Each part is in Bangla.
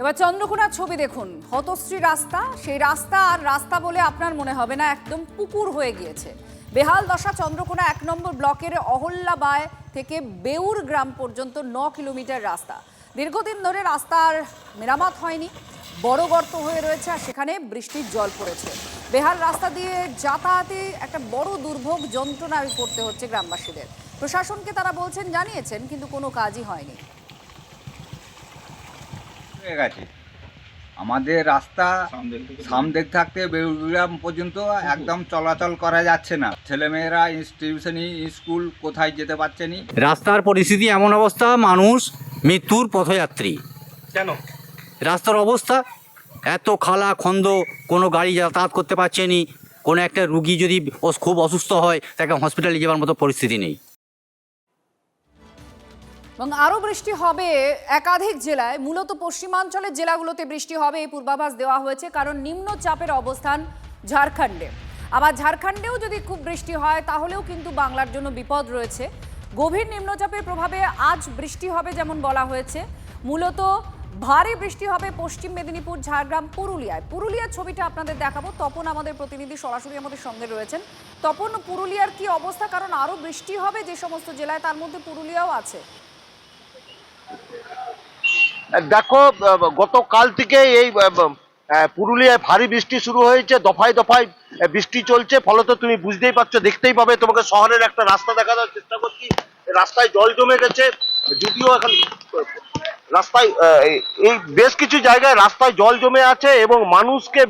এবার চন্দ্রকোনার ছবি দেখুন। হতশ্রী রাস্তা, সেই রাস্তা আর রাস্তা বলে আপনার মনে হবে না, একদম পুকুর হয়ে গিয়েছে। বেহাল দশা চন্দ্রকোনা 1 নম্বর ব্লকের অহল্যাবায় থেকে বেউর গ্রাম পর্যন্ত 9 কিলোমিটার রাস্তা। দীর্ঘদিন ধরে রাস্তার মেরামত হয়নি, বড় গর্ত হয়ে রয়েছে আর সেখানে বৃষ্টির জল পড়েছে। বেহাল রাস্তা দিয়ে যাতায়াতে একটা বড় দুর্ভোগ যন্ত্রণায় পড়তে হচ্ছে গ্রামবাসীদের। প্রশাসনকে তারা বলছেন, জানিয়েছেন, কিন্তু কোনো কাজই হয়নি। হয়ে গেছে আমাদের রাস্তা সামদিক থাকতে বেউগ্রাম পর্যন্ত একদম চলাচল করা যাচ্ছে না। ছেলেমেয়েরা টিউশনি স্কুল কোথায় যেতে পারছে না। রাস্তার পরিস্থিতি এমন অবস্থা, মানুষ মৃত্যুর পথযাত্রী। কেন? রাস্তার অবস্থা এত খালা খন্দ, কোনো গাড়ি যাতায়াত করতে পারছে না। কোনো একটা রুগী যদি খুব অসুস্থ হয়, তাকে হসপিটালে যাওয়ার মতো পরিস্থিতি নেই। এবং আরও বৃষ্টি হবে একাধিক জেলায়, মূলত পশ্চিমাঞ্চলের জেলাগুলোতে বৃষ্টি হবে এই পূর্বাভাস দেওয়া হয়েছে, কারণ নিম্নচাপের অবস্থান ঝাড়খণ্ডে। আবার ঝাড়খণ্ডেও যদি খুব বৃষ্টি হয় তাহলেও কিন্তু বাংলার জন্য বিপদ রয়েছে। গভীর নিম্নচাপের প্রভাবে আজ বৃষ্টি হবে যেমন বলা হয়েছে। মূলত ভারী বৃষ্টি হবে পশ্চিম মেদিনীপুর, ঝাড়গ্রাম, পুরুলিয়ায়। পুরুলিয়ার ছবিটা আপনাদের দেখাবো। তপন আমাদের প্রতিনিধি সরাসরি আমাদের সঙ্গে রয়েছেন। তপন, পুরুলিয়ার কি অবস্থা? কারণ আরও বৃষ্টি হবে যে সমস্ত জেলায়, তার মধ্যে পুরুলিয়াও আছে। দেখো, গতকাল থেকে এই পুরুলিয়ায় ভারী বৃষ্টি শুরু হয়েছে, দফায় দফায় বৃষ্টি চলছে। ফলত তুমি বুঝতেই পারছো, দেখতেই পাবে, তোমাকে শহরের একটা রাস্তা দেখানোর চেষ্টা করছি। রাস্তায় জল জমে গেছে, যদিও এখন রাস্তায় এই বেশ কিছু জায়গায় রাস্তায় জল জমে আছে এবং মানুষকে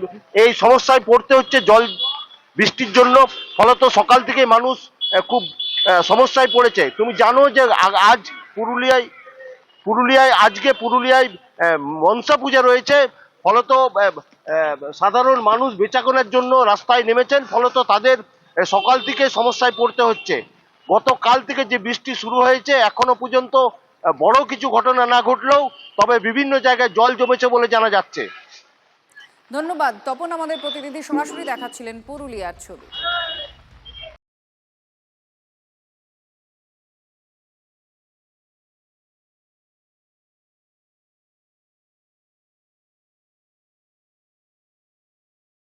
এই সমস্যায় পড়তে হচ্ছে জল বৃষ্টির জন্য। ফলত সকাল থেকে মানুষ খুব সমস্যায় পড়েছে। তুমি জানো যে আজ পুরুলিয়ায় মনসা পূজা রয়েছে। ফলত সাধারণ মানুষ বেচাকেনার জন্য রাস্তায় নেমেছেন, ফলত তাদের সকাল থেকে সমস্যায় পড়তে হচ্ছে। গতকাল থেকে যে বৃষ্টি শুরু হয়েছে, এখনো পর্যন্ত বড় কিছু ঘটনা না ঘটলেও তবে বিভিন্ন জায়গায় জল জমেছে বলে জানা যাচ্ছে। ধন্যবাদ তপন, আমাদের প্রতিনিধি সরাসরি দেখাচ্ছিলেন পুরুলিয়ার ছবি।